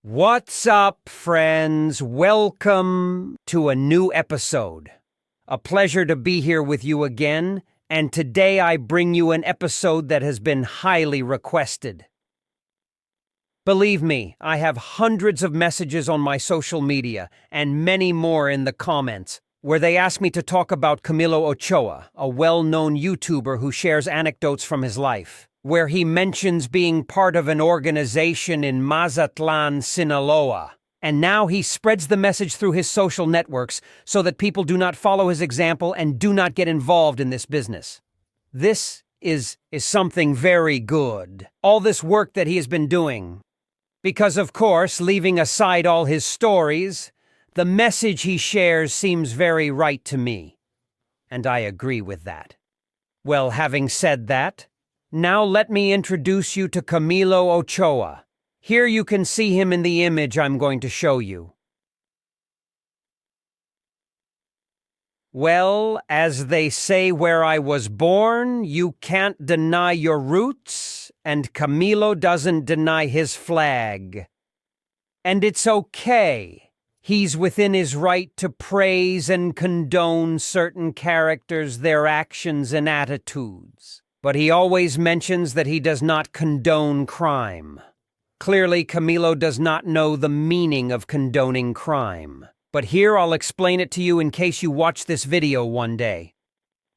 What's up, friends? Welcome to a new episode. A pleasure to be here with you again, and today I bring you an episode that has been highly requested. Believe me, I have hundreds of messages on my social media and many more in the comments where they ask me to talk about Camilo Ochoa, a well-known YouTuber who shares anecdotes from his life, where he mentions being part of an organization in Mazatlan, Sinaloa. And now he spreads the message through his social networks so that people do not follow his example and do not get involved in this business. This is something very good. All this work that he has been doing. Because, of course, leaving aside all his stories, the message he shares seems very right to me. And I agree with that. Well, having said that, now let me introduce you to Camilo Ochoa. Here you can see him in the image I'm going to show you. Well, as they say where I was born, you can't deny your roots, and Camilo doesn't deny his flag. And it's okay. He's within his right to praise and condone certain characters, their actions and attitudes. But he always mentions that he does not condone crime. Clearly, Camilo does not know the meaning of condoning crime. But here I'll explain it to you in case you watch this video one day.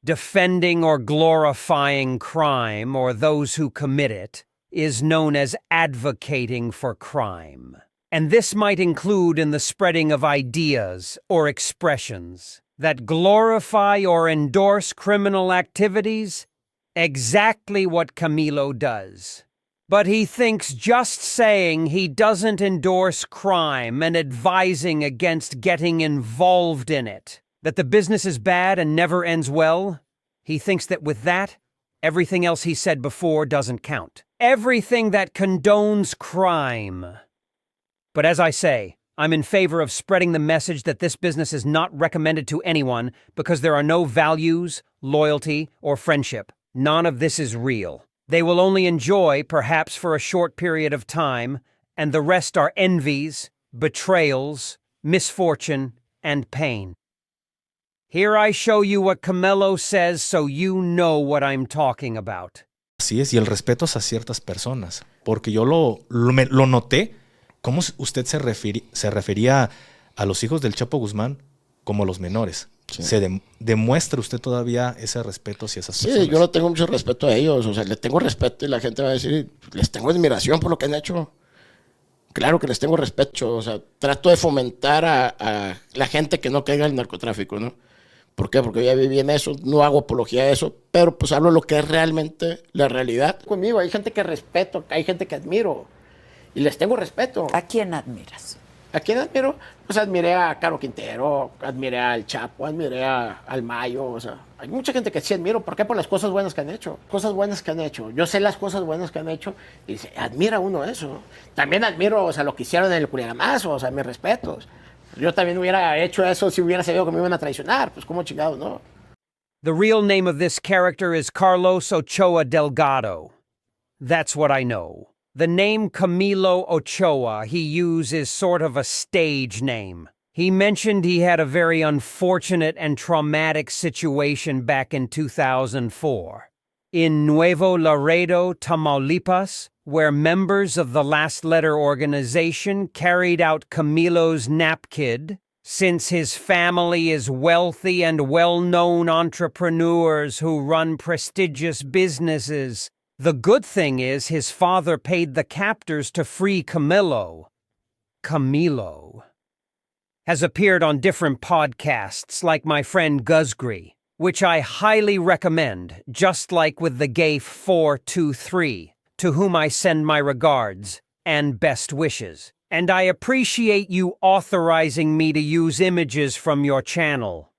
Defending or glorifying crime, or those who commit it, is known as advocating for crime. And this might include in the spreading of ideas or expressions that glorify or endorse criminal activities. Exactly what Camilo does. But he thinks just saying he doesn't endorse crime and advising against getting involved in it, that the business is bad and never ends well, he thinks that with that, everything else he said before doesn't count. Everything that condones crime. But as I say, I'm in favor of spreading the message that this business is not recommended to anyone because there are no values, loyalty, or friendship. None of this is real. They will only enjoy, perhaps for a short period of time, and the rest are envies, betrayals, misfortune, and pain. Here I show you what Camilo says so you know what I'm talking about. Así es, y el respeto es a ciertas personas, porque yo lo noté, cómo usted se refería a los hijos del Chapo Guzmán como los menores. Sí. ¿Demuestra usted todavía ese respeto hacia esas personas? Sí, yo no tengo mucho respeto a ellos, o sea, les tengo respeto y la gente va a decir, les tengo admiración por lo que han hecho. Claro que les tengo respeto, o sea, trato de fomentar a la gente que no caiga en el narcotráfico, ¿no? ¿Por qué? Porque yo ya viví en eso, no hago apología de eso, pero pues hablo de lo que es realmente la realidad. Conmigo hay gente que respeto, hay gente que admiro y les tengo respeto. ¿A quién admiras? ¿A quién admiro? Pues admiré a Caro Quintero, admiré al Chapo, admiré al Mayo, o sea, hay mucha gente que sí admiro. ¿Por qué? Por las cosas buenas que han hecho. Cosas buenas que han hecho. Yo sé las cosas buenas que han hecho y se admira uno eso. También admiro, o sea, lo que hicieron en el Curiagamazo, o sea, mis respetos. Yo también hubiera hecho eso si hubiera sabido que me iban a traicionar, pues cómo chingados, ¿no? The real name of this character is Carlos Ochoa Delgado. That's what I know. The name Camilo Ochoa he used is sort of a stage name. He mentioned he had a very unfortunate and traumatic situation back in 2004. In Nuevo Laredo, Tamaulipas, where members of the Last Letter organization carried out Camilo's napkid, since his family is wealthy and well-known entrepreneurs who run prestigious businesses. The good thing is his father paid the captors to free Camilo. Camilo has appeared on different podcasts like my friend Guzgri, which I highly recommend, just like with the gay 423, to whom I send my regards and best wishes. And I appreciate you authorizing me to use images from your channel.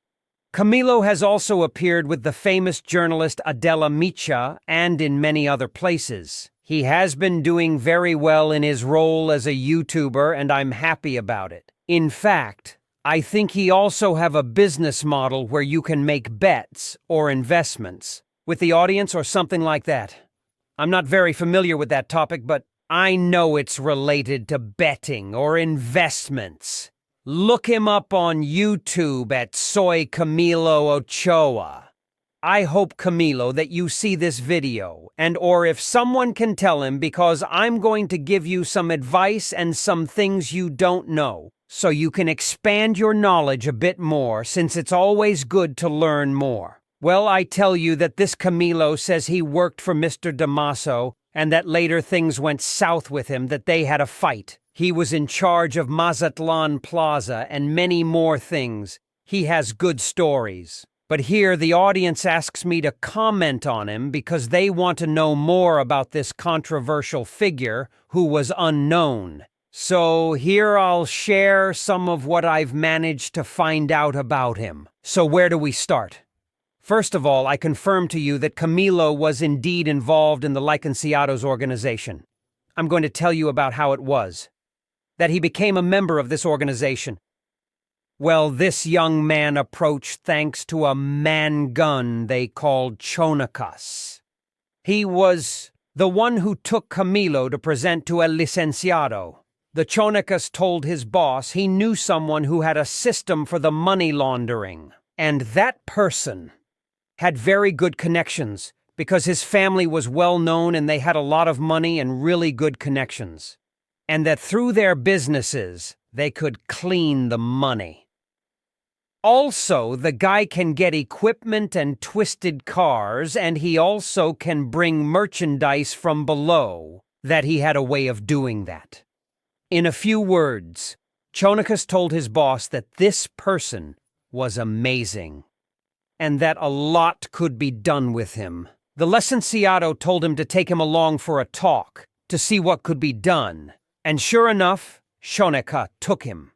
Camilo has also appeared with the famous journalist Adela Micha and in many other places. He has been doing very well in his role as a YouTuber, and I'm happy about it. In fact, I think he also have a business model where you can make bets or investments with the audience or something like that. I'm not very familiar with that topic, but I know it's related to betting or investments. Look him up on YouTube at Soy Camilo Ochoa. I hope, Camilo, that you see this video, or if someone can tell him, because I'm going to give you some advice and some things you don't know, so you can expand your knowledge a bit more, since it's always good to learn more. Well, I tell you that this Camilo says he worked for Mr. Damaso, and that later things went south with him, that they had a fight. He was in charge of Mazatlan Plaza and many more things. He has good stories. But here the audience asks me to comment on him because they want to know more about this controversial figure who was unknown. So here I'll share some of what I've managed to find out about him. So where do we start? First of all, I confirm to you that Camilo was indeed involved in the Licenciados organization. I'm going to tell you about how it was. That he became a member of this organization. Well, this young man approached thanks to a man-gun they called Chonacas. He was the one who took Camilo to present to El Licenciado. The Chonacas told his boss he knew someone who had a system for the money laundering. And that person had very good connections because his family was well known and they had a lot of money and really good connections. And that through their businesses, they could clean the money. Also, the guy can get equipment and twisted cars, and he also can bring merchandise from below, that he had a way of doing that. In a few words, Chonacas told his boss that this person was amazing, and that a lot could be done with him. The licenciado told him to take him along for a talk, to see what could be done, and sure enough, Chonacas took him.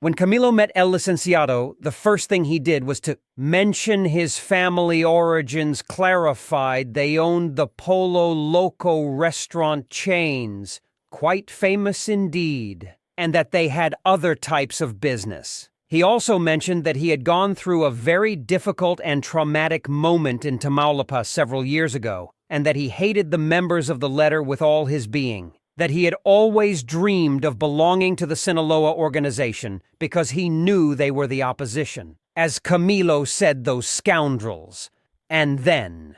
When Camilo met El Licenciado, the first thing he did was to mention his family origins, clarified they owned the Polo Loco restaurant chains, quite famous indeed, and that they had other types of business. He also mentioned that he had gone through a very difficult and traumatic moment in Tamaulipas several years ago, and that he hated the members of the letter with all his being. That he had always dreamed of belonging to the Sinaloa organization because he knew they were the opposition. As Camilo said, those scoundrels. And then,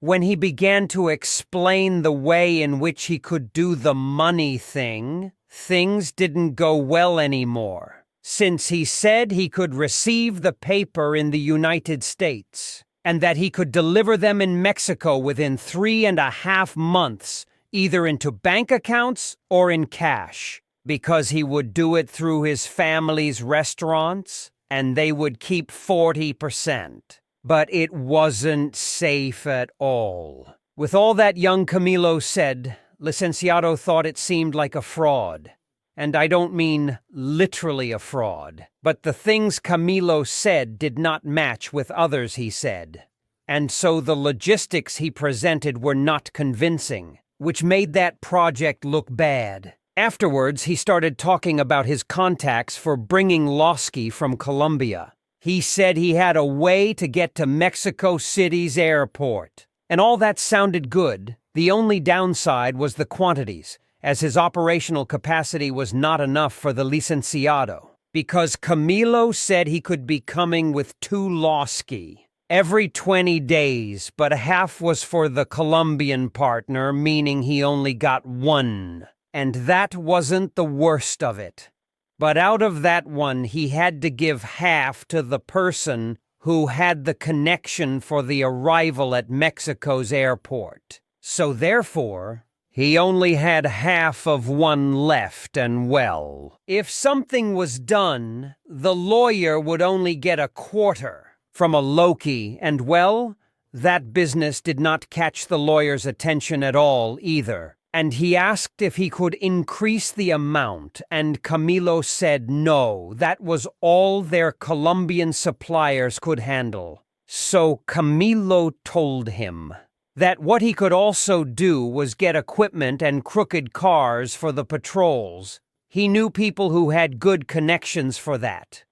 when he began to explain the way in which he could do the money thing, things didn't go well anymore, since he said he could receive the paper in the United States, and that he could deliver them in Mexico within 3.5 months, either into bank accounts or in cash, because he would do it through his family's restaurants, and they would keep 40%. But it wasn't safe at all. With all that young Camilo said, Licenciado thought it seemed like a fraud. And I don't mean literally a fraud, but the things Camilo said did not match with others he said. And so the logistics he presented were not convincing, which made that project look bad. Afterwards, he started talking about his contacts for bringing Losky from Colombia. He said he had a way to get to Mexico City's airport. And all that sounded good. The only downside was the quantities, as his operational capacity was not enough for the licenciado. Because Camilo said he could be coming with 2 Losky every 20 days, but half was for the Colombian partner, meaning he only got 1. And that wasn't the worst of it. But out of that 1, he had to give half to the person who had the connection for the arrival at Mexico's airport. So therefore, he only had half of 1 left, and well, if something was done, the lawyer would only get a quarter from a Loki, and well, that business did not catch the lawyer's attention at all either. And he asked if he could increase the amount, and Camilo said no, that was all their Colombian suppliers could handle. So Camilo told him that what he could also do was get equipment and crooked cars for the patrols. He knew people who had good connections for that.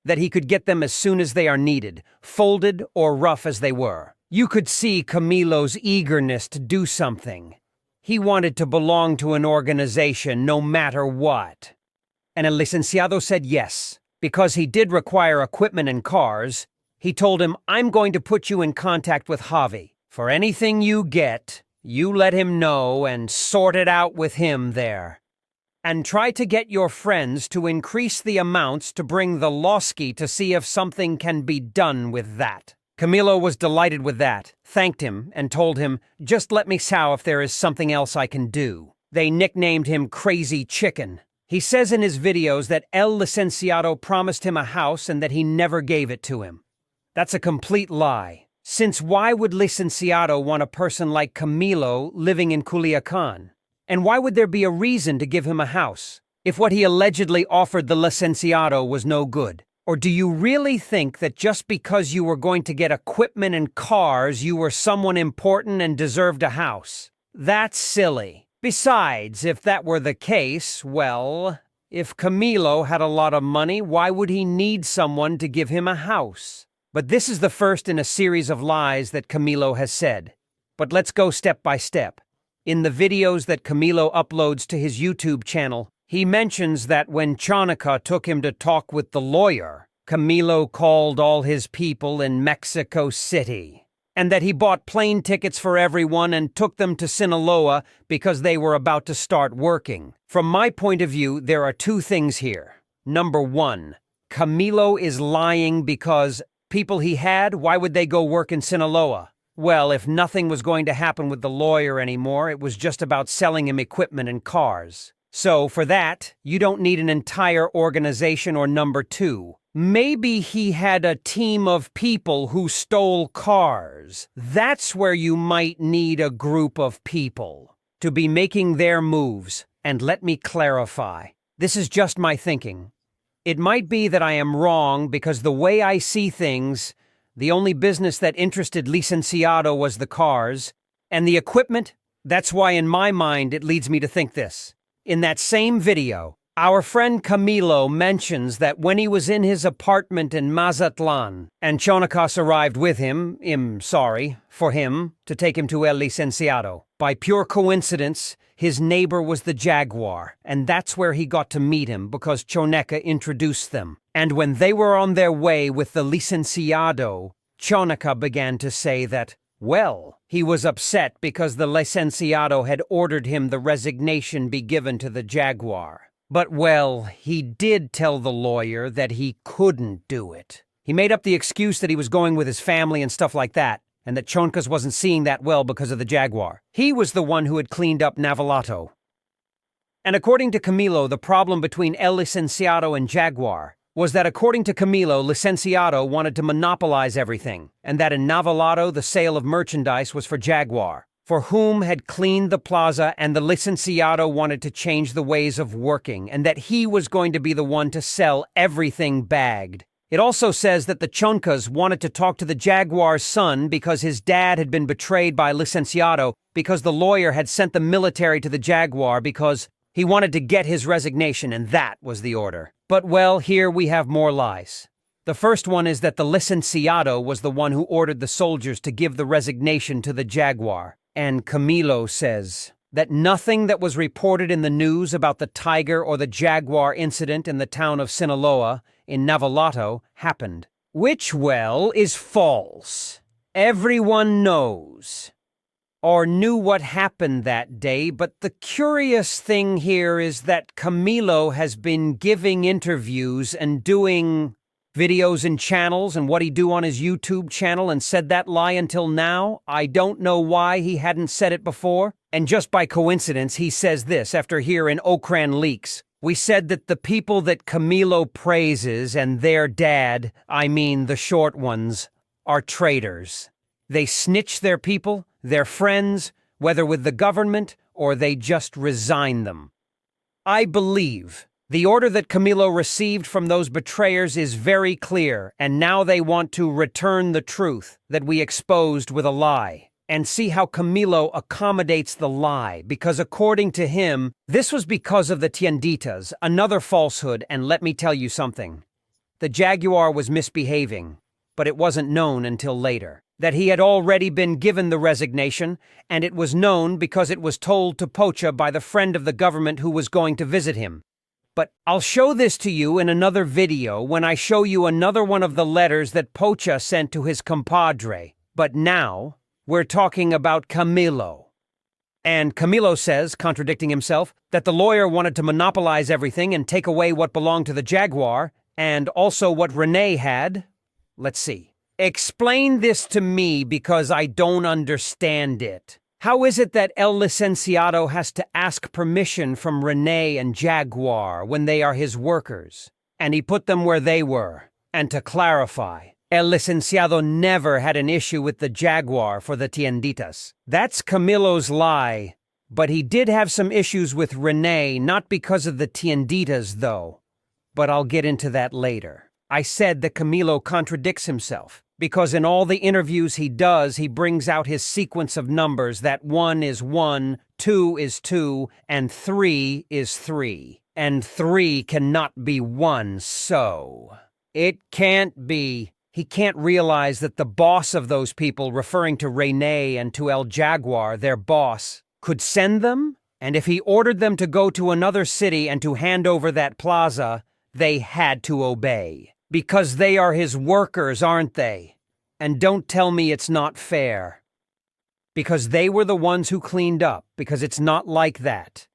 That he could get them as soon as they are needed, folded or rough as they were. You could see Camilo's eagerness to do something. he wanted to belong to an organization no matter what. And El Licenciado said yes. Because he did require equipment and cars, he told him, I'm going to put you in contact with Javi. For anything you get, you let him know and sort it out with him there. And try to get your friends to increase the amounts to bring the Losky to see if something can be done with that. Camilo was delighted with that, thanked him, and told him, just let me know if there is something else I can do. They nicknamed him Crazy Chicken. He says in his videos that El Licenciado promised him a house and that he never gave it to him. That's a complete lie. Since why would Licenciado want a person like Camilo living in Culiacan? And why would there be a reason to give him a house if what he allegedly offered the Licenciado was no good? Or do you really think that just because you were going to get equipment and cars, you were someone important and deserved a house? That's silly. Besides, if that were the case, well, if Camilo had a lot of money, why would he need someone to give him a house? But this is the first in a series of lies that Camilo has said. But let's go step by step. In the videos that Camilo uploads to his YouTube channel, he mentions that when Chonica took him to talk with the lawyer, Camilo called all his people in Mexico City, and that he bought plane tickets for everyone and took them to Sinaloa because they were about to start working. From my point of view, there are two things here. Number one, Camilo is lying because people he had, why would they go work in Sinaloa? Well, if nothing was going to happen with the lawyer anymore, it was just about selling him equipment and cars. So, for that, you don't need an entire organization. Or number two, maybe he had a team of people who stole cars. That's where you might need a group of people to be making their moves. And let me clarify, this is just my thinking. It might be that I am wrong because the way I see things, the only business that interested Licenciado was the cars, and the equipment, that's why in my mind it leads me to think this. In that same video, our friend Camilo mentions that when he was in his apartment in Mazatlan, and Chonicas arrived with him, for him, to take him to El Licenciado. By pure coincidence, his neighbor was the Jaguar, and that's where he got to meet him because Choneca introduced them. And when they were on their way with the Licenciado, Chonica began to say that, well, he was upset because the Licenciado had ordered him the resignation be given to the Jaguar. But, well, he did tell the lawyer that he couldn't do it. He made up the excuse that he was going with his family and stuff like that, and that Choncas wasn't seeing that well because of the Jaguar. He was the one who had cleaned up Navalato. And according to Camilo, the problem between El Licenciado and Jaguar was that according to Camilo, Licenciado wanted to monopolize everything, and that in Navalato the sale of merchandise was for Jaguar, for whom had cleaned the plaza, and the Licenciado wanted to change the ways of working, and that he was going to be the one to sell everything bagged. It also says that the Choncas wanted to talk to the Jaguar's son because his dad had been betrayed by Licenciado because the lawyer had sent the military to the Jaguar because he wanted to get his resignation, and that was the order. But, well, here we have more lies. The first one is that the Licenciado was the one who ordered the soldiers to give the resignation to the Jaguar. And Camilo says that nothing that was reported in the news about the Tiger or the Jaguar incident in the town of Sinaloa in Navalato happened. Which, well, is false. Everyone knows or knew what happened that day, but the curious thing here is that Camilo has been giving interviews and doing videos and channels and what he do on his YouTube channel and said that lie until now. I don't know why he hadn't said it before. And just by coincidence, he says this after hearing Okran leaks. We said that the people that Camilo praises and their dad, I mean the short ones, are traitors. They snitch their people, their friends, whether with the government or they just resign them. I believe the order that Camilo received from those betrayers is very clear, and now they want to return the truth that we exposed with a lie. And see how Camilo accommodates the lie, because according to him, this was because of the tienditas, another falsehood, and let me tell you something. The Jaguar was misbehaving, but it wasn't known until later. that he had already been given the resignation, and it was known because it was told to Pocha by the friend of the government who was going to visit him. But I'll show this to you in another video when I show you another one of the letters that Pocha sent to his compadre. But now, we're talking about Camilo. And Camilo says, contradicting himself, that the lawyer wanted to monopolize everything and take away what belonged to the Jaguar, and also what Rene had. Let's see. Explain this to me because I don't understand it. How is it that El Licenciado has to ask permission from Rene and Jaguar when they are his workers? And he put them where they were. And to clarify, El Licenciado never had an issue with the Jaguar for the tienditas. That's Camilo's lie. But he did have some issues with Rene, not because of the tienditas, though. But I'll get into that later. I said that Camilo contradicts himself, because in all the interviews he does, he brings out his sequence of numbers that 1 is 1, 2 is 2, and 3 is 3. And 3 cannot be 1, so... It can't be... He can't realize that the boss of those people, referring to Rene and to El Jaguar, their boss, could send them? And if he ordered them to go to another city and to hand over that plaza, they had to obey. Because they are his workers, aren't they? And don't tell me it's not fair. Because they were the ones who cleaned up, because it's not like that.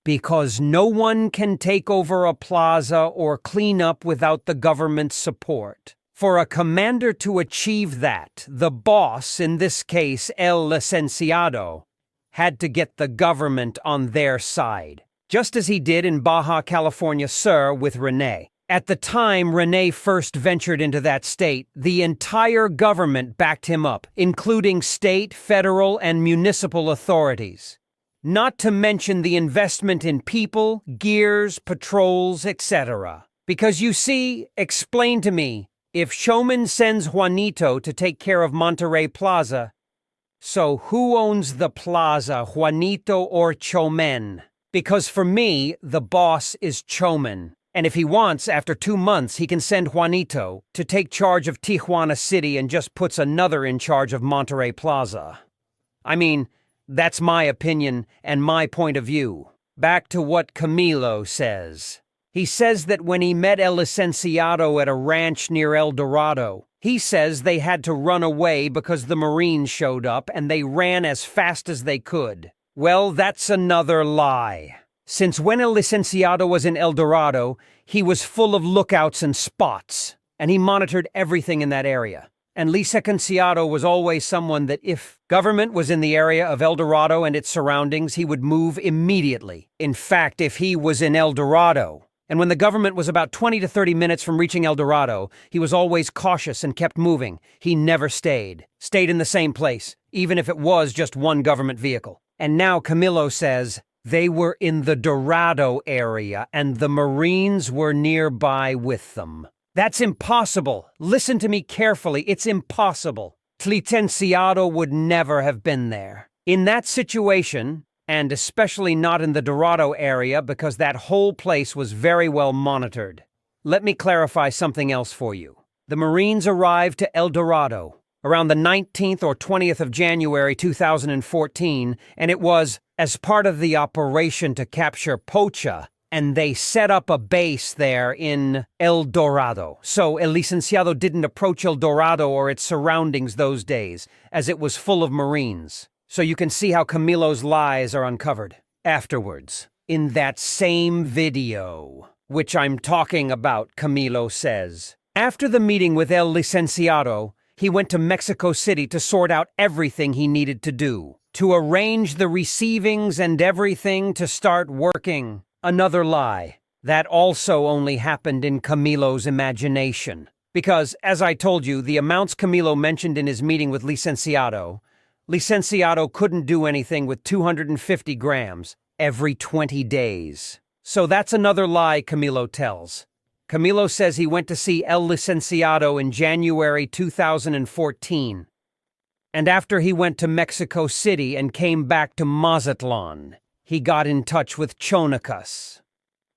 Because no one can take over a plaza or clean up without the government's support. For a commander to achieve that, the boss, in this case El Licenciado, had to get the government on their side, just as he did in Baja California Sur with Rene. At the time Rene first ventured into that state, the entire government backed him up, including state, federal, and municipal authorities. Not to mention the investment in people, gears, patrols, etc. Because you see, explain to me, if Showman sends Juanito to take care of Monterey Plaza, so who owns the plaza, Juanito or Chomen? Because for me, the boss is Chomen. And if he wants, after 2 months, he can send Juanito to take charge of Tijuana City and just puts another in charge of Monterey Plaza. I mean, that's my opinion and my point of view. Back to what Camilo says. He says that when he met El Licenciado at a ranch near El Dorado, he says they had to run away because the Marines showed up and they ran as fast as they could. Well, that's another lie. Since when El Licenciado was in El Dorado, he was full of lookouts and spots, and he monitored everything in that area. And Licenciado was always someone that if government was in the area of El Dorado and its surroundings, he would move immediately. In fact, if he was in El Dorado, and when the government was about 20 to 30 minutes from reaching El Dorado, he was always cautious and kept moving. He never stayed in the same place, even if it was just one government vehicle. And now Camilo says they were in the Dorado area and the Marines were nearby with them. That's impossible. Listen to me carefully. It's impossible. Licenciado would never have been there. In that situation, and especially not in the Dorado area because that whole place was very well monitored. Let me clarify something else for you. The Marines arrived to El Dorado around the 19th or 20th of January 2014, and it was as part of the operation to capture Pocha, and they set up a base there in El Dorado. So El Licenciado didn't approach El Dorado or its surroundings those days, as it was full of Marines. So you can see how Camilo's lies are uncovered. Afterwards, in that same video, which I'm talking about, Camilo says, after the meeting with El Licenciado, he went to Mexico City to sort out everything he needed to do, to arrange the receivings and everything to start working. Another lie. That also only happened in Camilo's imagination. Because, as I told you, the amounts Camilo mentioned in his meeting with Licenciado couldn't do anything with 250 grams every 20 days. So that's another lie Camilo tells. Camilo says he went to see El Licenciado in January 2014. And after he went to Mexico City and came back to Mazatlan, he got in touch with Chonacas.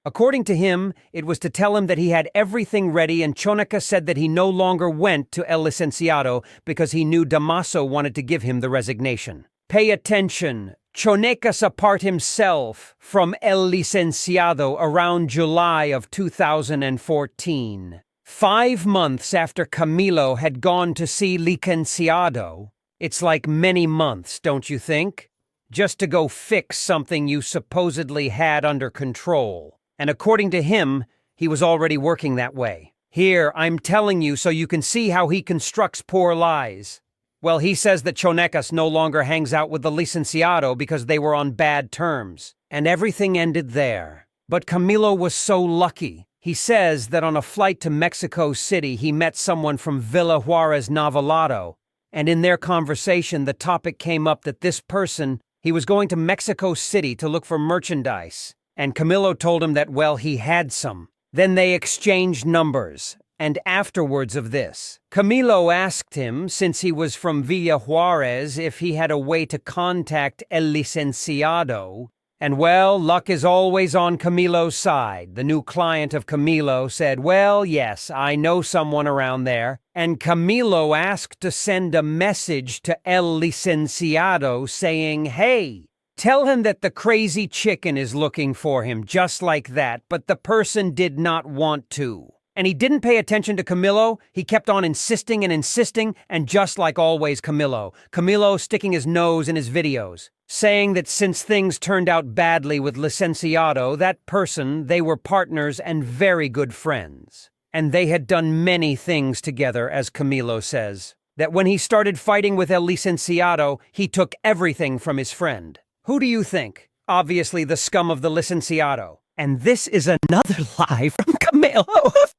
According to him, it was to tell him that he had everything ready, and Choneca said that he no longer went to El Licenciado because he knew Damaso wanted to give him the resignation. Pay attention. Chonecas apart himself from El Licenciado around July of 2014. 5 months after Camilo had gone to see Licenciado. It's like many months, don't you think? Just to go fix something you supposedly had under control. And according to him, he was already working that way. Here, I'm telling you so you can see how he constructs poor lies. Well, he says that Chonecas no longer hangs out with the Licenciado because they were on bad terms. And everything ended there. But Camilo was so lucky. He says that on a flight to Mexico City, he met someone from Villa Juarez Navalado. And in their conversation, the topic came up that this person, he was going to Mexico City to look for merchandise. And Camilo told him that, well, he had some. Then they exchanged numbers. And afterwards of this, Camilo asked him, since he was from Villa Juarez, if he had a way to contact El Licenciado. And well, luck is always on Camilo's side. The new client of Camilo said, well, yes, I know someone around there. And Camilo asked to send a message to El Licenciado saying, hey, tell him that the crazy chicken is looking for him, just like that, but the person did not want to. And he didn't pay attention to Camilo. He kept on insisting and insisting, and just like always, Camilo sticking his nose in his videos, saying that since things turned out badly with Licenciado, that person, they were partners and very good friends. And they had done many things together, as Camilo says. That when he started fighting with El Licenciado, he took everything from his friend. Who do you think? Obviously the scum of the Licenciado. And this is another lie from Camilo.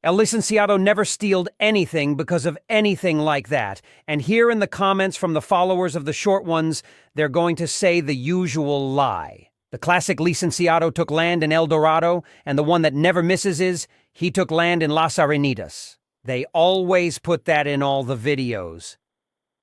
El Licenciado never stealed anything because of anything like that. And here in the comments from the followers of the short ones, they're going to say the usual lie. The classic Licenciado took land in El Dorado, and the one that never misses is, he took land in Las Arenitas. They always put that in all the videos.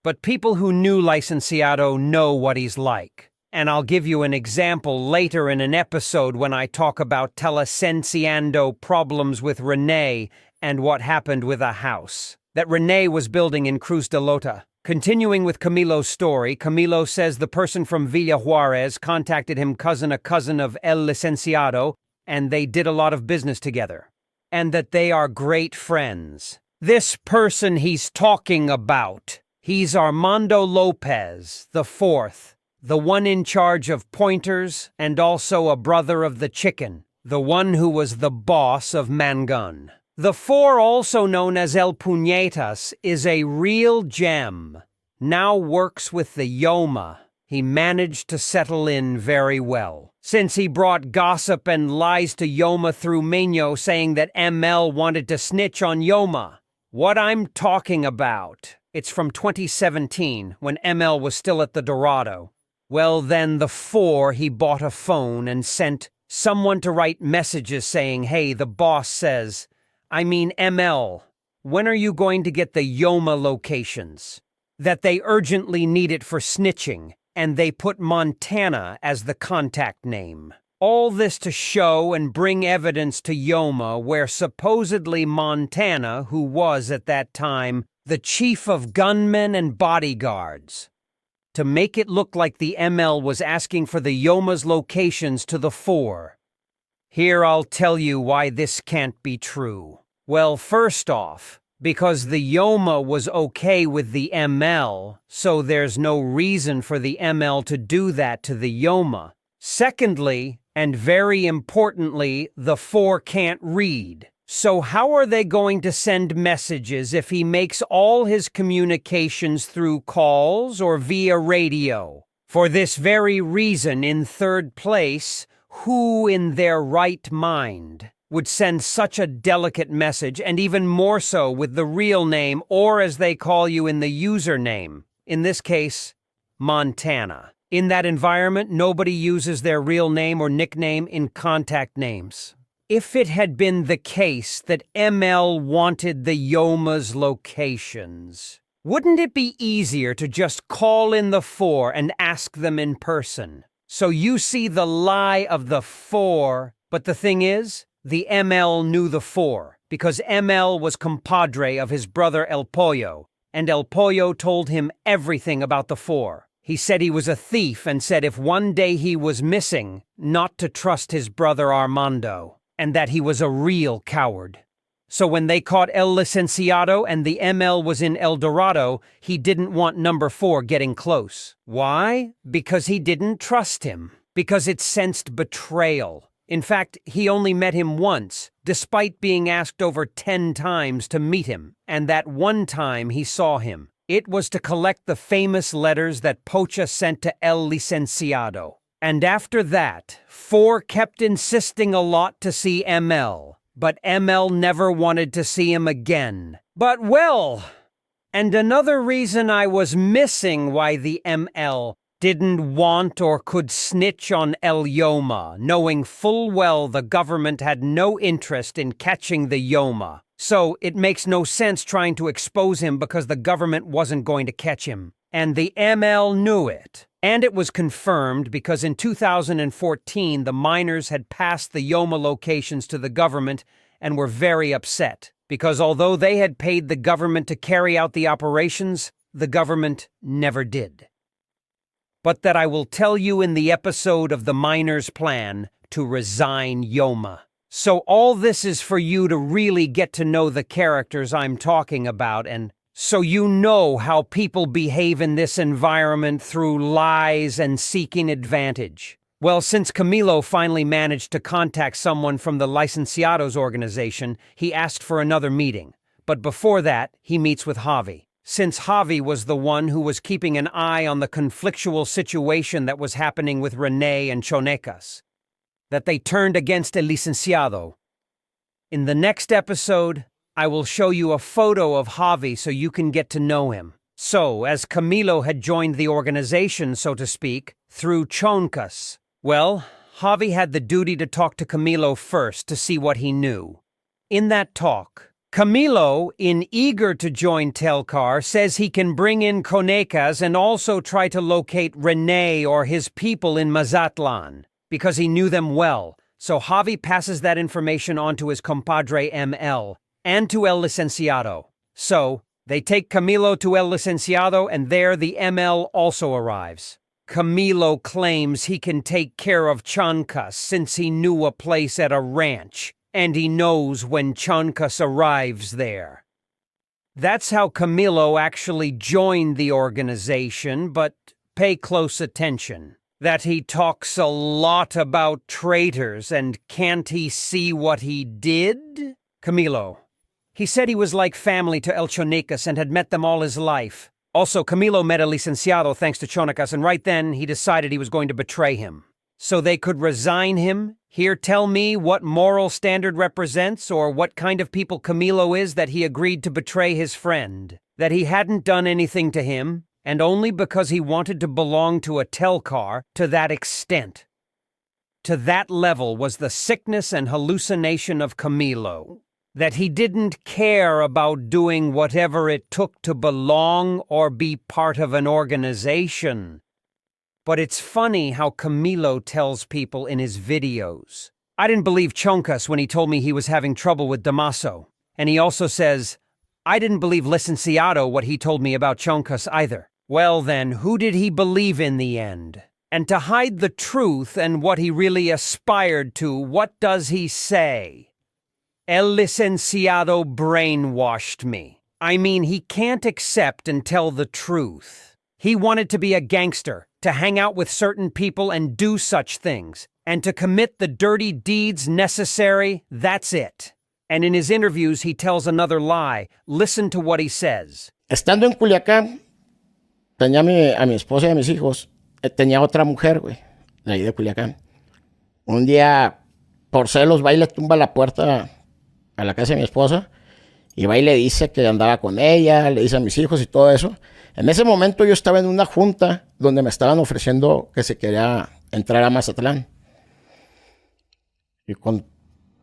But people who knew Licenciado know what he's like. And I'll give you an example later in an episode when I talk about Telesenciando problems with Renee and what happened with a house that Renee was building in Cruz de Lota. Continuing with Camilo's story, Camilo says the person from Villa Juarez contacted him a cousin of El Licenciado, and they did a lot of business together. And that they are great friends. This person he's talking about, he's Armando Lopez, the fourth. The one in charge of pointers, and also a brother of the chicken, the one who was the boss of Mangun. The four, also known as El Puñetas, is a real gem. Now works with the Yoma. He managed to settle in very well, since he brought gossip and lies to Yoma through Meño saying that ML wanted to snitch on Yoma. What I'm talking about, it's from 2017, when ML was still at the Dorado. Well, then the four, he bought a phone and sent someone to write messages saying, hey, the boss says, ML, when are you going to get the Yoma locations? That they urgently need it for snitching, and they put Montana as the contact name. All this to show and bring evidence to Yoma where supposedly Montana, who was at that time the chief of gunmen and bodyguards, to make it look like the ML was asking for the Yoma's locations to the four. Here I'll tell you why this can't be true. Well, first off, because the Yoma was okay with the ML, so there's no reason for the ML to do that to the Yoma. Secondly, and very importantly, the four can't read. So how are they going to send messages if he makes all his communications through calls or via radio? For this very reason, in third place, who in their right mind would send such a delicate message, and even more so with the real name, or as they call you in the username, in this case, Montana. In that environment, nobody uses their real name or nickname in contact names. If it had been the case that ML wanted the Yoma's locations, wouldn't it be easier to just call in the four and ask them in person? So you see the lie of the four, but the thing is, the ML knew the four, because ML was compadre of his brother El Pollo, and El Pollo told him everything about the four. He said he was a thief and said if one day he was missing, not to trust his brother Armando, and that he was a real coward. So when they caught El Licenciado and the ML was in El Dorado, he didn't want number 4 getting close. Why? Because he didn't trust him. Because it sensed betrayal. In fact, he only met him once, despite being asked over 10 times to meet him, and that one time he saw him. It was to collect the famous letters that Pocha sent to El Licenciado. And after that, 4 kept insisting a lot to see ML. But ML never wanted to see him again. But well, and another reason I was missing why the ML didn't want or could snitch on El Yoma, knowing full well the government had no interest in catching the Yoma. So it makes no sense trying to expose him because the government wasn't going to catch him. And the ML knew it. And it was confirmed because in 2014, the miners had passed the Yoma locations to the government and were very upset. Because although they had paid the government to carry out the operations, the government never did. But that I will tell you in the episode of the miners' plan to resign Yoma. So all this is for you to really get to know the characters I'm talking about and so you know how people behave in this environment through lies and seeking advantage. Well, since Camilo finally managed to contact someone from the Licenciados organization, he asked for another meeting. But before that, he meets with Javi. Since Javi was the one who was keeping an eye on the conflictual situation that was happening with Rene and Chonecas, that they turned against El Licenciado. In the next episode, I will show you a photo of Javi so you can get to know him. So, as Camilo had joined the organization, so to speak, through Choncas, well, Javi had the duty to talk to Camilo first to see what he knew. In that talk, Camilo, eager to join Telcar, says he can bring in Conecas and also try to locate Rene or his people in Mazatlan, because he knew them well. So Javi passes that information on to his compadre ML, and to El Licenciado. So, they take Camilo to El Licenciado and there the ML also arrives. Camilo claims he can take care of Chancas since he knew a place at a ranch, and he knows when Chancas arrives there. That's how Camilo actually joined the organization, but pay close attention. That he talks a lot about traitors and can't he see what he did? Camilo. He said he was like family to El Chonecas and had met them all his life. Also, Camilo met El Licenciado thanks to Chonecas, and right then he decided he was going to betray him. So they could resign him? Here tell me what moral standard represents or what kind of people Camilo is that he agreed to betray his friend. That he hadn't done anything to him, and only because he wanted to belong to a Telcar to that extent. To that level was the sickness and hallucination of Camilo. That he didn't care about doing whatever it took to belong or be part of an organization. But it's funny how Camilo tells people in his videos. I didn't believe Choncas when he told me he was having trouble with Damaso. And he also says, I didn't believe Licenciado what he told me about Choncas either. Well then, who did he believe in the end? And to hide the truth and what he really aspired to, what does he say? El Licenciado brainwashed me. I mean, he can't accept and tell the truth. He wanted to be a gangster, to hang out with certain people and do such things, and to commit the dirty deeds necessary, that's it. And in his interviews, he tells another lie. Listen to what he says. Estando en Culiacán, tenía a mi esposa y a mis hijos. Tenía otra mujer, güey, de ahí de Culiacán. Un día, por celos, va y le tumba la puerta a la casa de mi esposa y va y le dice que andaba con ella, le dice a mis hijos y todo eso. En ese momento yo estaba en una junta donde me estaban ofreciendo que se quería entrar a Mazatlán. Y con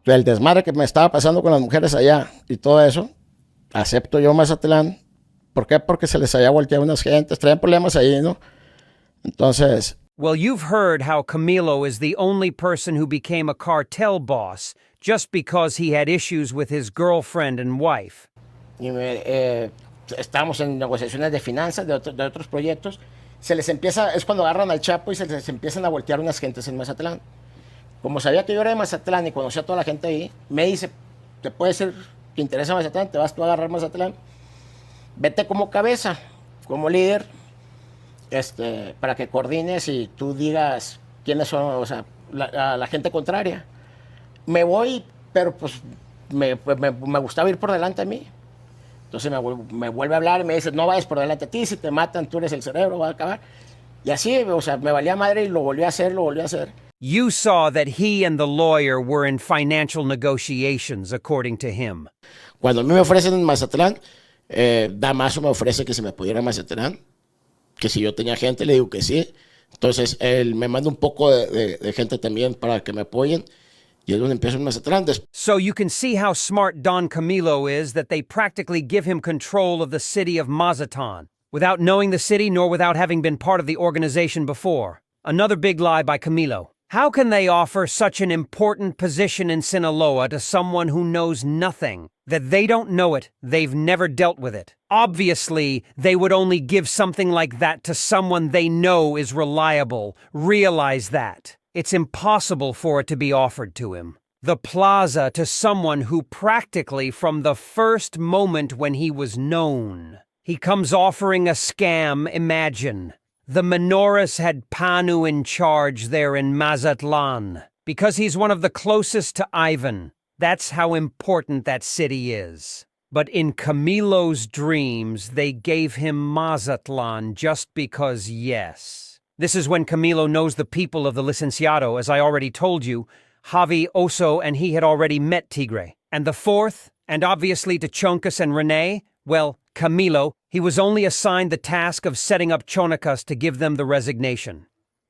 el desmadre que me estaba pasando con las mujeres allá y todo eso, acepto yo Mazatlán. ¿Por qué? Porque se les había volteado unas gentes, traían problemas ahí, ¿no? Entonces... Well, you've heard how Camilo is the only person who became a cartel boss just because he had issues with his girlfriend and wife. Y estábamos en negociaciones de finanzas, de otros proyectos. Se les empieza, es cuando agarran al Chapo y se les empiezan a voltear unas gentes en Mazatlán. Como sabía que yo era de Mazatlán y conocía a toda la gente ahí, me dice, te puede ser que interesa Mazatlán, te vas tú a agarrar Mazatlán. Vete como cabeza, como líder, para que coordines y tú digas quiénes son, o sea, la gente contraria. Me voy, pero pues me gustaba ir por delante a mí. Entonces me vuelve a hablar y me dice, no vayas por delante a ti, si te matan tú eres el cerebro, va a acabar. Y así, o sea, me valía madre y lo volví a hacer. You saw that he and the lawyer were in financial negotiations, according to him. Cuando a mí me ofrecen en Mazatlán, Damaso me ofrece que si me pudiera a Mazatlán, que si yo tenía gente, le digo que sí. Entonces él me manda un poco de gente también para que me apoyen. Y es donde empiezo en Mazatlan. So you can see how smart Don Camilo is that they practically give him control of the city of Mazatlan, without knowing the city nor without having been part of the organization before. Another big lie by Camilo. How can they offer such an important position in Sinaloa to someone who knows nothing? That they don't know it, they've never dealt with it. Obviously, they would only give something like that to someone they know is reliable. Realize that. It's impossible for it to be offered to him. The plaza to someone who practically from the first moment when he was known. He comes offering a scam, imagine. The Menores had Panu in charge there in Mazatlan, because he's one of the closest to Ivan. That's how important that city is. But in Camilo's dreams, they gave him Mazatlan just because yes. This is when Camilo knows the people of the Licenciado, as I already told you. Javi, Oso, and he had already met Tigre. And the fourth, and obviously to Chonkas and Rene, well, Camilo, he was only assigned the task of setting up Chonacas to give them the resignation.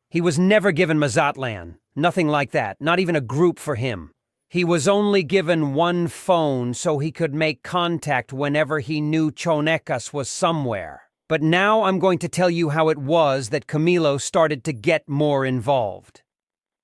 He was never given Mazatlan, nothing like that, not even a group for him. He was only given one phone so he could make contact whenever he knew Chonacas was somewhere. But now I'm going to tell you how it was that Camilo started to get more involved.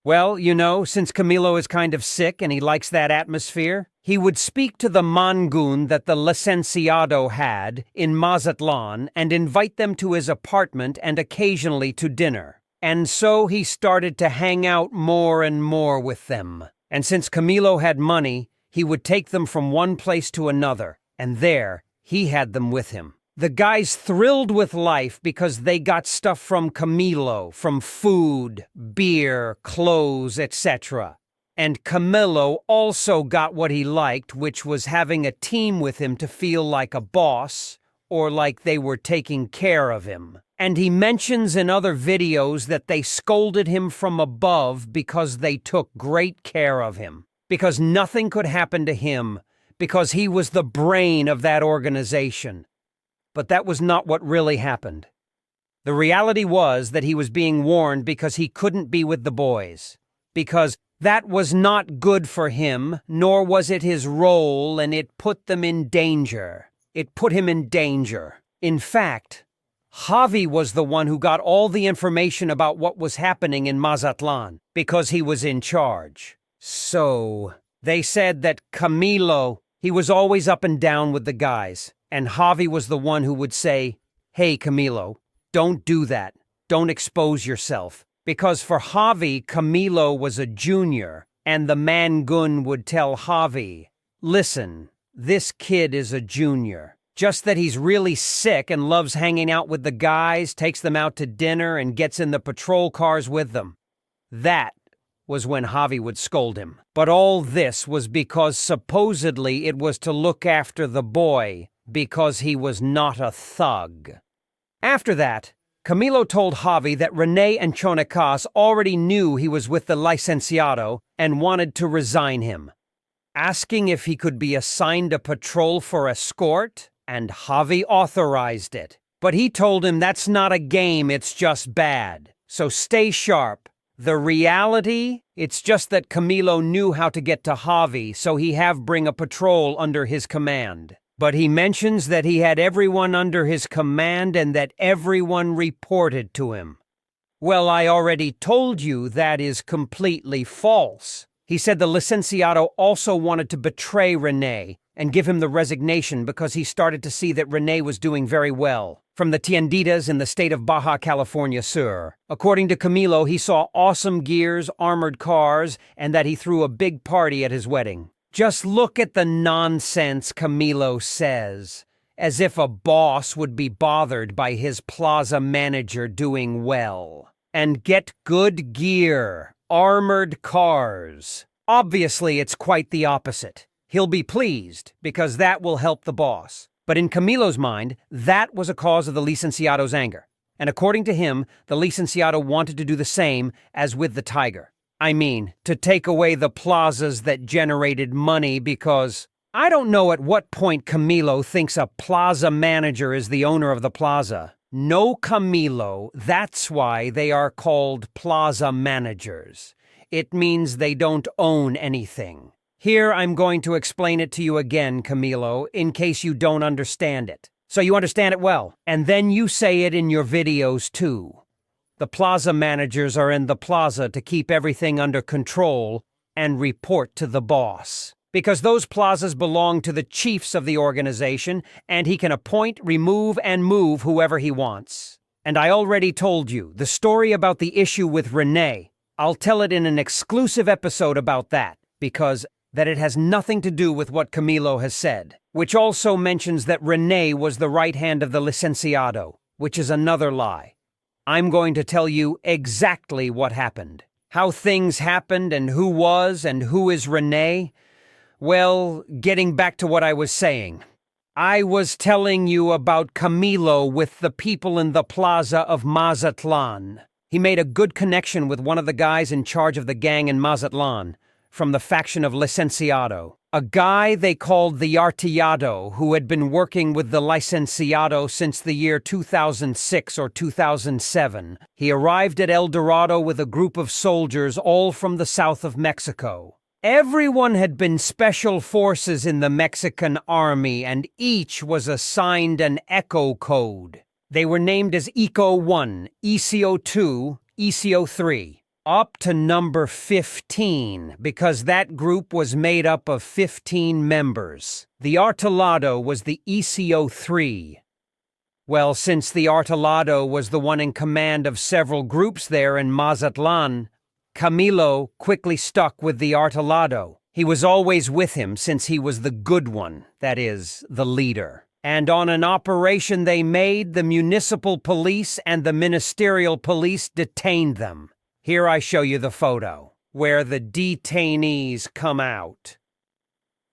Well, you know, since Camilo is kind of sick and he likes that atmosphere, he would speak to the Mangun that the Licenciado had in Mazatlan and invite them to his apartment and occasionally to dinner. And so he started to hang out more and more with them. And since Camilo had money, he would take them from one place to another, and there he had them with him. The guys thrilled with life because they got stuff from Camilo, from food, beer, clothes, etc. And Camilo also got what he liked, which was having a team with him to feel like a boss, or like they were taking care of him. And he mentions in other videos that they scolded him from above because they took great care of him, because nothing could happen to him, because he was the brain of that organization. But that was not what really happened. The reality was that he was being warned because he couldn't be with the boys, because that was not good for him, nor was it his role, and it put them in danger. It put him in danger. In fact, Javi was the one who got all the information about what was happening in Mazatlan, because he was in charge. So, they said that Camilo, he was always up and down with the guys. And Javi was the one who would say, "Hey, Camilo, don't do that. Don't expose yourself." Because for Javi, Camilo was a junior, and the Mangun would tell Javi, "Listen, this kid is a junior. Just that he's really sick and loves hanging out with the guys, takes them out to dinner, and gets in the patrol cars with them." That was when Javi would scold him. But all this was because supposedly it was to look after the boy, because he was not a thug. After that, Camilo told Javi that Rene and Chonacas already knew he was with the Licenciado and wanted to resign him, asking if he could be assigned a patrol for escort, and Javi authorized it. But he told him that's not a game, it's just bad. So stay sharp. The reality, it's just that Camilo knew how to get to Javi, so he have bring a patrol under his command. But he mentions that he had everyone under his command and that everyone reported to him. Well, I already told you that is completely false. He said the licenciado also wanted to betray Rene and give him the resignation because he started to see that Rene was doing very well. From the tienditas in the state of Baja California Sur. According to Camilo, he saw awesome gears, armored cars, and that he threw a big party at his wedding. Just look at the nonsense Camilo says, as if a boss would be bothered by his plaza manager doing well. And get good gear, armored cars. Obviously, it's quite the opposite. He'll be pleased, because that will help the boss. But in Camilo's mind, that was a cause of the licenciado's anger. And according to him, the licenciado wanted to do the same as with the tiger. I mean, to take away the plazas that generated money because I don't know at what point Camilo thinks a plaza manager is the owner of the plaza. No, Camilo, that's why they are called plaza managers. It means they don't own anything. Here, I'm going to explain it to you again, Camilo, in case you don't understand it. So you understand it well, and then you say it in your videos too. The plaza managers are in the plaza to keep everything under control and report to the boss. Because those plazas belong to the chiefs of the organization, and he can appoint, remove, and move whoever he wants. And I already told you the story about the issue with Rene. I'll tell it in an exclusive episode about that, because that it has nothing to do with what Camilo has said, which also mentions that Rene was the right hand of the licenciado, which is another lie. I'm going to tell you exactly what happened. How things happened and who is Rene. Well, getting back to what I was saying. I was telling you about Camilo with the people in the plaza of Mazatlan. He made a good connection with one of the guys in charge of the gang in Mazatlan, from the faction of Licenciado. A guy they called the Artillado, who had been working with the Licenciado since the year 2006 or 2007. He arrived at El Dorado with a group of soldiers all from the south of Mexico. Everyone had been special forces in the Mexican army, and each was assigned an ECO code. They were named as ECO 1, ECO 2, ECO 3. Up to number 15, because that group was made up of 15 members. The Artillado was the ECO 3. Well, since the Artillado was the one in command of several groups there in Mazatlan, Camilo quickly stuck with the Artillado. He was always with him since he was the good one, that is, the leader. And on an operation they made, the municipal police and the ministerial police detained them. Here I show you the photo, where the detainees come out.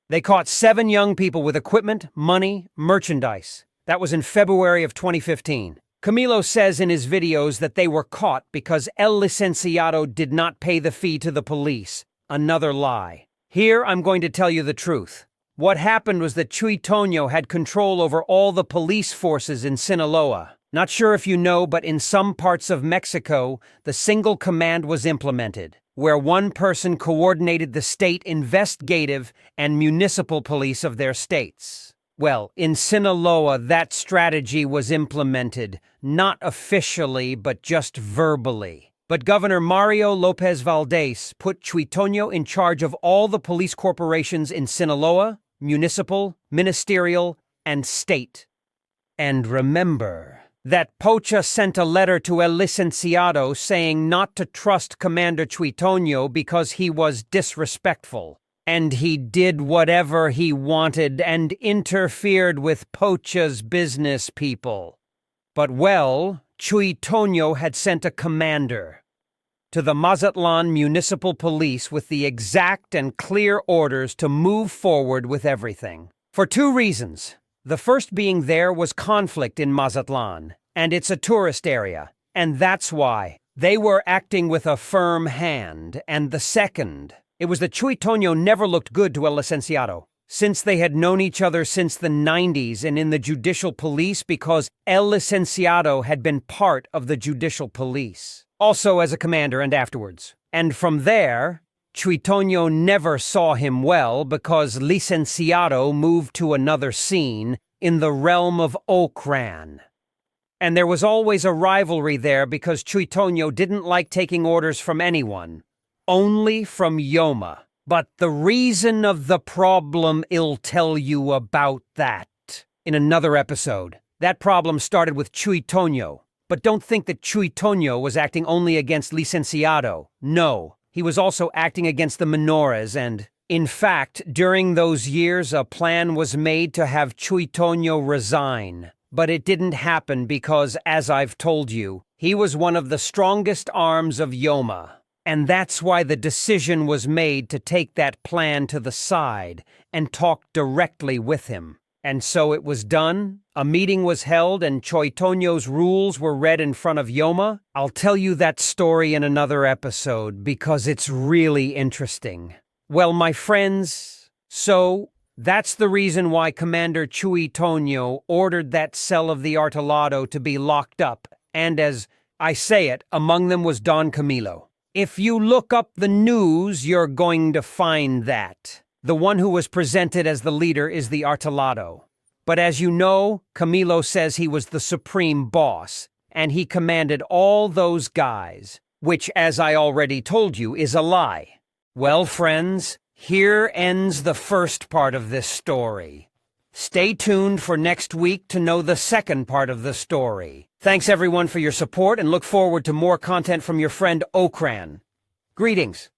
They caught 7 young people with equipment, money, merchandise. That was in February of 2015. Camilo says in his videos that they were caught because El Licenciado did not pay the fee to the police. Another lie. Here I'm going to tell you the truth. What happened was that Chuy Toño had control over all the police forces in Sinaloa. Not sure if you know, but in some parts of Mexico, the single command was implemented, where one person coordinated the state investigative and municipal police of their states. Well, in Sinaloa, that strategy was implemented, not officially, but just verbally. But Governor Mario Lopez Valdez put Chuy Toño in charge of all the police corporations in Sinaloa, municipal, ministerial, and state. And remember that Pocha sent a letter to El Licenciado saying not to trust Commander Chuy Toño because he was disrespectful. And he did whatever he wanted and interfered with Pocha's business people. But well, Chuy Toño had sent a commander to the Mazatlan Municipal Police with the exact and clear orders to move forward with everything. For 2 reasons. The first being there was conflict in Mazatlan, and it's a tourist area, and that's why they were acting with a firm hand. And the second, it was that Chuy Toño never looked good to El Licenciado, since they had known each other since the 90s and in the judicial police because El Licenciado had been part of the judicial police, also as a commander and afterwards. And from there, Chuy Toño never saw him well because Licenciado moved to another scene in the realm of Ocran. And there was always a rivalry there because Chuy Toño didn't like taking orders from anyone, only from Yoma. But the reason of the problem, I'll tell you about that in another episode. That problem started with Chuy Toño. But don't think that Chuy Toño was acting only against Licenciado. No, he was also acting against the menores and, in fact, during those years a plan was made to have Chuy Toño resign. But it didn't happen because, as I've told you, he was one of the strongest arms of Yoma. And that's why the decision was made to take that plan to the side and talk directly with him. And so it was done. A meeting was held and Chuy Toño's rules were read in front of Yoma. I'll tell you that story in another episode because it's really interesting. Well, my friends, so that's the reason why Commander Chuy Toño ordered that cell of the Artolado to be locked up. And as I say it, among them was Don Camilo. If you look up the news, you're going to find that. The one who was presented as the leader is the Artolado. But as you know, Camilo says he was the supreme boss, and he commanded all those guys, which, as I already told you, is a lie. Well, friends, here ends the first part of this story. Stay tuned for next week to know the second part of the story. Thanks everyone for your support and look forward to more content from your friend Okran. Greetings.